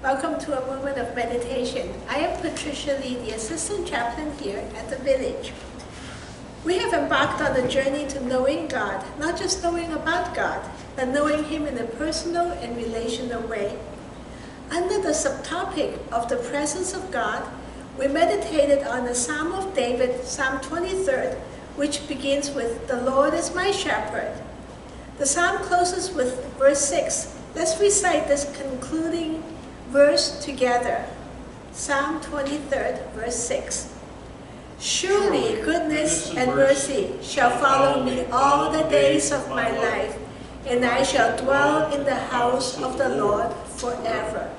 Welcome to a moment of meditation. I am Patricia Lee, the assistant chaplain here at the village. We have embarked on a journey to knowing God, not just knowing about God, but knowing Him in a personal and relational way. Under the subtopic of the presence of God, we meditated on the Psalm of David, Psalm 23, which begins with, "The Lord is my shepherd." The psalm closes with verse 6. Let's recite this concluding verse together. Psalm 23, verse 6. "Surely goodness and mercy shall follow me all the days of my life, and I shall dwell in the house of the Lord forever."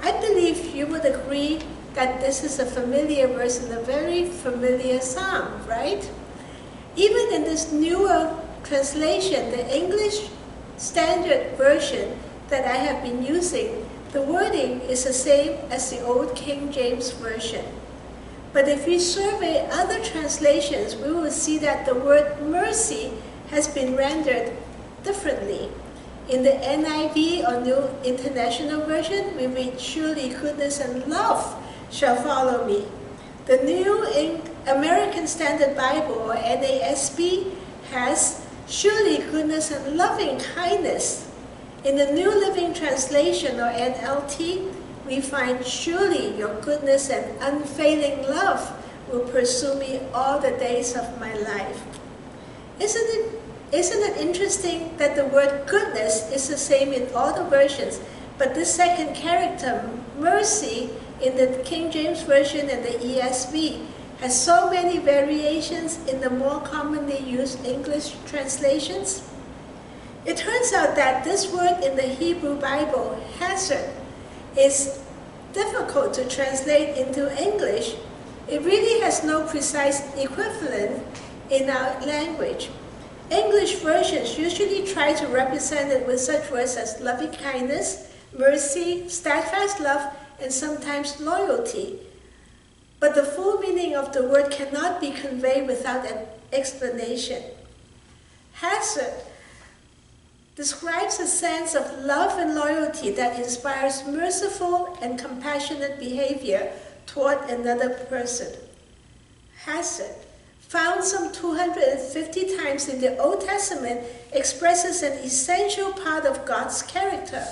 I believe you would agree that this is a familiar verse and a very familiar psalm, right? Even in this newer translation, the English Standard Version that I have been using, the wording is the same as the old King James Version. But if we survey other translations, we will see that the word mercy has been rendered differently. In the NIV, or New International Version, we read, "Surely goodness and love shall follow me." The New American Standard Bible, or NASB, has "Surely goodness and loving kindness." In the New Living Translation, or NLT, we find, "Surely your goodness and unfailing love will pursue me all the days of my life." Isn't it interesting that the word goodness is the same in all the versions, but this second character, mercy, in the King James Version and the ESV, has so many variations in the more commonly used English translations? It turns out that this word in the Hebrew Bible, hesed, is difficult to translate into English. It really has no precise equivalent in our language. English versions usually try to represent it with such words as loving kindness, mercy, steadfast love, and sometimes loyalty. But the full meaning of the word cannot be conveyed without an explanation. Hesed describes a sense of love and loyalty that inspires merciful and compassionate behavior toward another person. Hesed, found some 250 times in the Old Testament, expresses an essential part of God's character.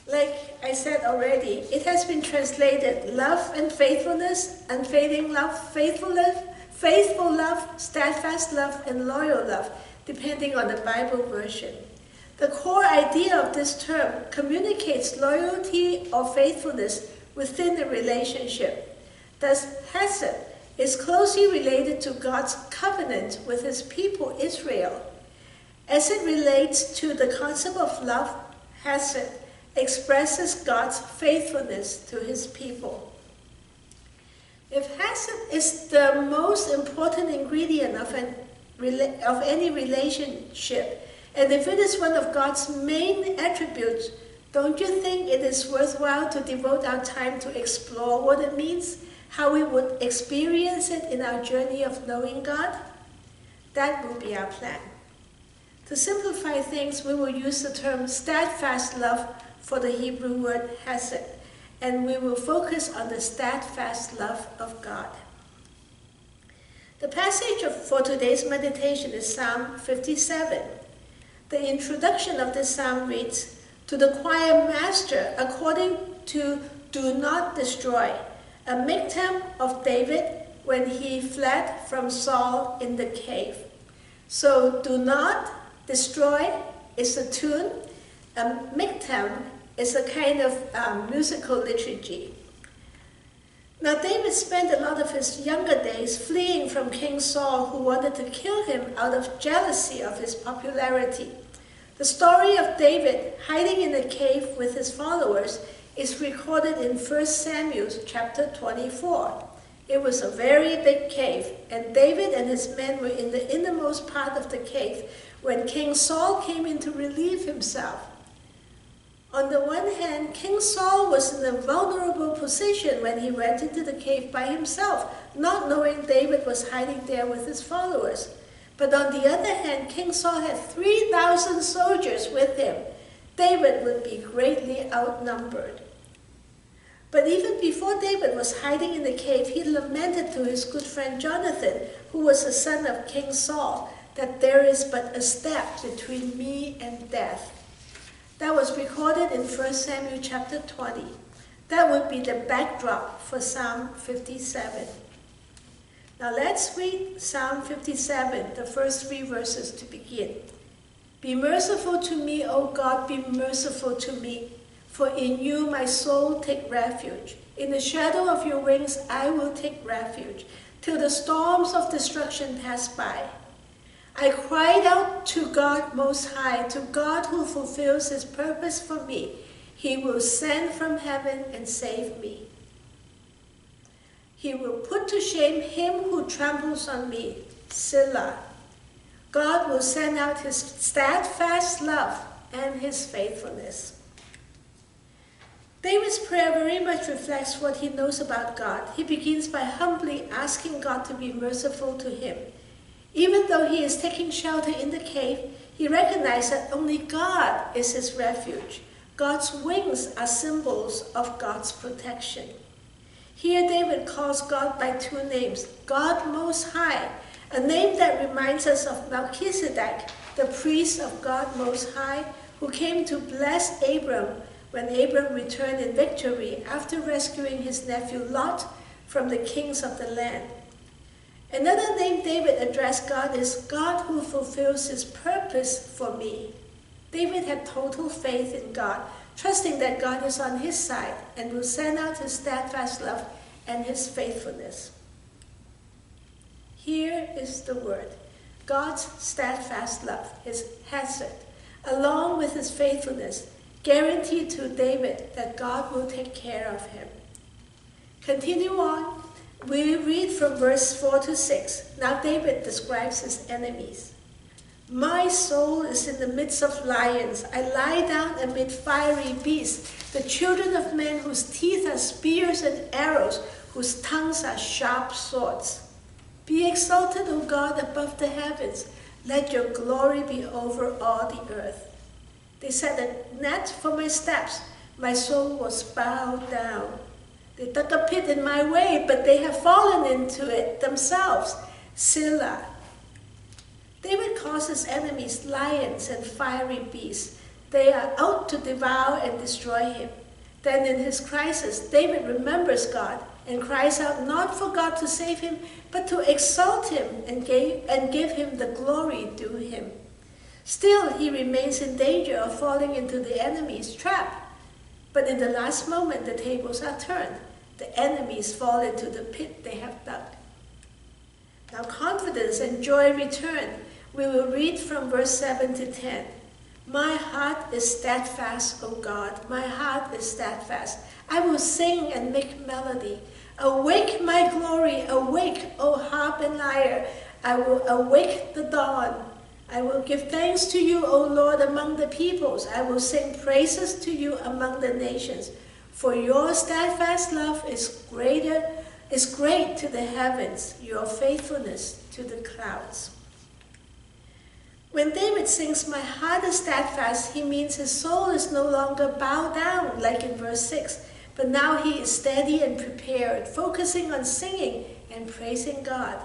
Like I said already, it has been translated love and faithfulness, unfailing love, faithful love, steadfast love, and loyal love, depending on the Bible version. The core idea of this term communicates loyalty or faithfulness within a relationship. Thus, hesed is closely related to God's covenant with His people Israel. As it relates to the concept of love, hesed expresses God's faithfulness to His people. If hesed is the most important ingredient of any relationship, and if it is one of God's main attributes, don't you think it is worthwhile to devote our time to explore what it means, how we would experience it in our journey of knowing God? That will be our plan. To simplify things, we will use the term steadfast love for the Hebrew word hesed, and we will focus on the steadfast love of God. The passage for today's meditation is Psalm 57. The introduction of this psalm reads, "To the choir master, according to Do Not Destroy, a miktam of David when he fled from Saul in the cave." So, do not destroy is the tune. Miktam is a kind of musical liturgy. Now, David spent a lot of his younger days fleeing from King Saul, who wanted to kill him out of jealousy of his popularity. The story of David hiding in a cave with his followers is recorded in 1 Samuel chapter 24. It was a very big cave, and David and his men were in the innermost part of the cave when King Saul came in to relieve himself. On the one hand, King Saul was in a vulnerable position when he went into the cave by himself, not knowing David was hiding there with his followers. But on the other hand, King Saul had 3,000 soldiers with him, David would be greatly outnumbered. But even before David was hiding in the cave, he lamented to his good friend Jonathan, who was the son of King Saul, that there is but a step between me and death. That was recorded in 1 Samuel chapter 20. That would be the backdrop for Psalm 57. Now let's read Psalm 57, the first 3 verses to begin. Be merciful to me, O God, be merciful to me. For in you my soul take refuge. In the shadow of your wings I will take refuge, till the storms of destruction pass by. I cried out to God Most High, to God who fulfills his purpose for me. He will send from heaven and save me. He will put to shame him who tramples on me. Selah. God will send out his steadfast love and his faithfulness. David's prayer very much reflects what he knows about God. He begins by humbly asking God to be merciful to him. Even though he is taking shelter in the cave, he recognizes that only God is his refuge. God's wings are symbols of God's protection. Here David calls God by 2 names, God Most High, a name that reminds us of Melchizedek, the priest of God Most High, who came to bless Abram when Abram returned in victory after rescuing his nephew Lot from the kings of the land. Another name David addressed God is God who fulfills his purpose for me. David had total faith in God, trusting that God is on his side and will send out his steadfast love and his faithfulness. Here is the word, God's steadfast love, his hesed, along with his faithfulness, guaranteed to David that God will take care of him. Continue on. We read from verse 4 to 6. Now David describes his enemies. My soul is in the midst of lions. I lie down amid fiery beasts, the children of men whose teeth are spears and arrows, whose tongues are sharp swords. Be exalted, O God, above the heavens. Let your glory be over all the earth. They set a net for my steps. My soul was bowed down. They dug a pit in my way, but they have fallen into it themselves. Selah. David calls his enemies lions and fiery beasts. They are out to devour and destroy him. Then in his crisis, David remembers God and cries out not for God to save him, but to exalt him and give him the glory due him. Still, he remains in danger of falling into the enemy's trap. But in the last moment, the tables are turned. The enemies fall into the pit they have dug. Now confidence and joy return. We will read from verse 7 to 10. My heart is steadfast, O God. My heart is steadfast. I will sing and make melody. Awake, my glory. Awake, O harp and lyre. I will awake the dawn. I will give thanks to you, O Lord, among the peoples. I will sing praises to you among the nations. For your steadfast love is great to the heavens, your faithfulness to the clouds. When David sings, my heart is steadfast, he means his soul is no longer bowed down, like in verse 6, but now he is steady and prepared, focusing on singing and praising God.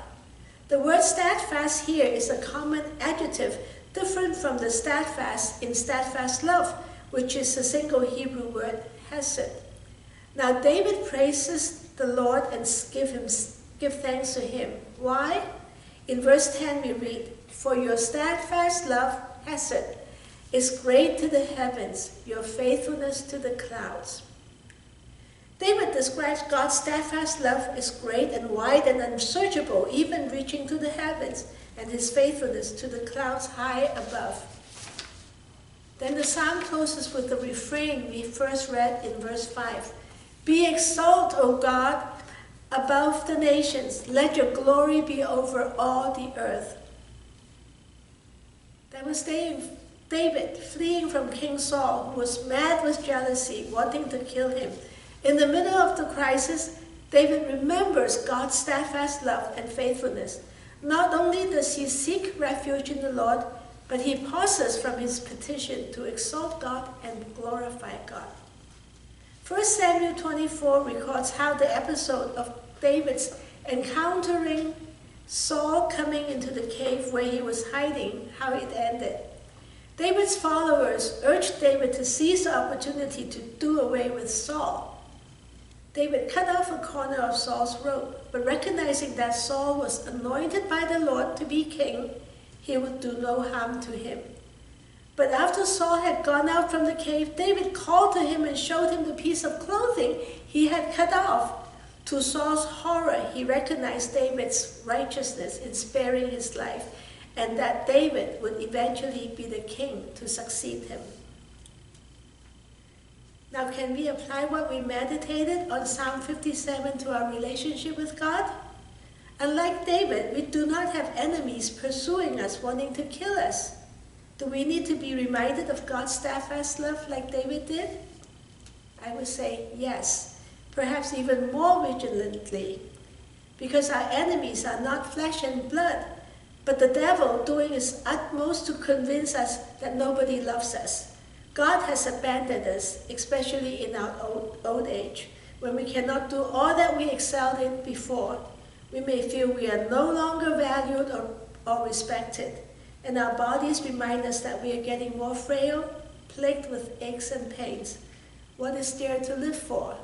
The word steadfast here is a common adjective, different from the steadfast in steadfast love, which is a single Hebrew word, hesed. Now David praises the Lord and give thanks to him. Why? In verse 10 we read, for your steadfast love, hesed, is great to the heavens, your faithfulness to the clouds. David describes God's steadfast love as great and wide and unsearchable, even reaching to the heavens, and his faithfulness to the clouds high above. Then the psalm closes with the refrain we first read in verse 5. Be exalted, O God, above the nations. Let your glory be over all the earth. That was David fleeing from King Saul, who was mad with jealousy, wanting to kill him. In the middle of the crisis, David remembers God's steadfast love and faithfulness. Not only does he seek refuge in the Lord, but he pauses from his petition to exalt God and glorify God. 1 Samuel 24 records how the episode of David's encountering Saul coming into the cave where he was hiding, how it ended. David's followers urged David to seize the opportunity to do away with Saul. David cut off a corner of Saul's robe, but recognizing that Saul was anointed by the Lord to be king, he would do no harm to him. But after Saul had gone out from the cave, David called to him and showed him the piece of clothing he had cut off. To Saul's horror, he recognized David's righteousness in sparing his life, and that David would eventually be the king to succeed him. Now, can we apply what we meditated on Psalm 57 to our relationship with God? Unlike David, we do not have enemies pursuing us, wanting to kill us. Do we need to be reminded of God's steadfast love like David did? I would say yes. Perhaps even more vigilantly, because our enemies are not flesh and blood, but the devil doing his utmost to convince us that nobody loves us. God has abandoned us, especially in our old age, when we cannot do all that we excelled in before. We may feel we are no longer valued or respected, and our bodies remind us that we are getting more frail, plagued with aches and pains. What is there to live for?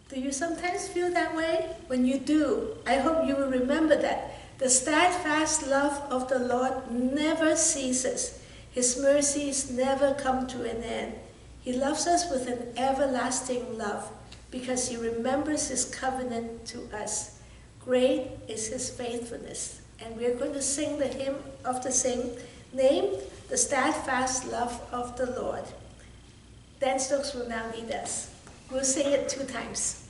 Do you sometimes feel that way? When you do, I hope you will remember that the steadfast love of the Lord never ceases. His mercies never come to an end. He loves us with an everlasting love because he remembers his covenant to us. Great is his faithfulness. And we're going to sing the hymn of the same name, The Steadfast Love of the Lord. Dan Stokes will now lead us. We'll sing it 2 times.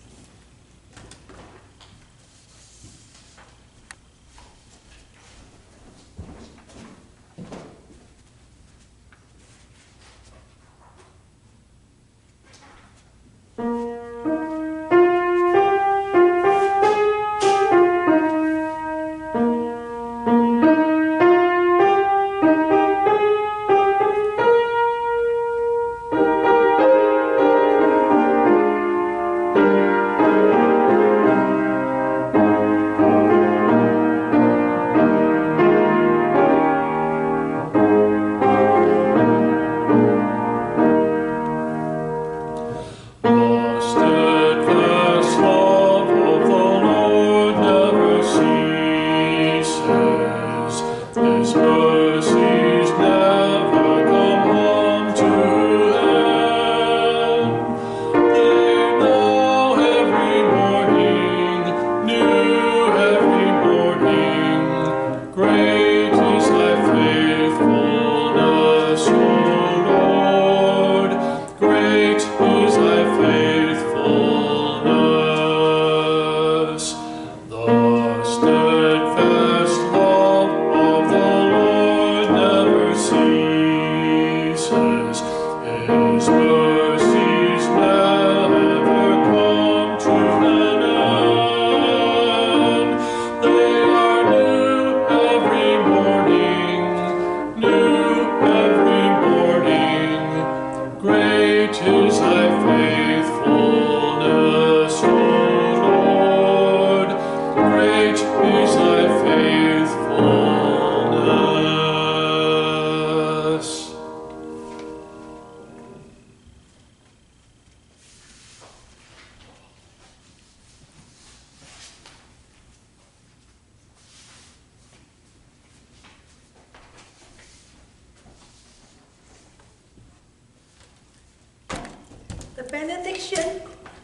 The benediction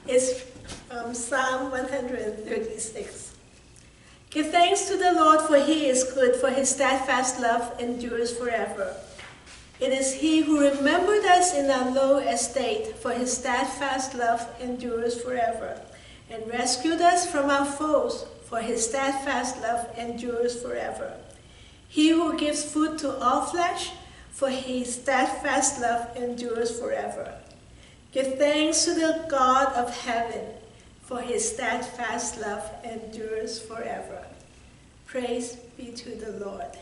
is Psalm 136. Give thanks to the Lord, for he is good, for his steadfast love endures forever. It is he who remembered us in our low estate, for his steadfast love endures forever, and rescued us from our foes, for his steadfast love endures forever. He who gives food to all flesh, for his steadfast love endures forever. Give thanks to the God of heaven, for his steadfast love endures forever. Praise be to the Lord.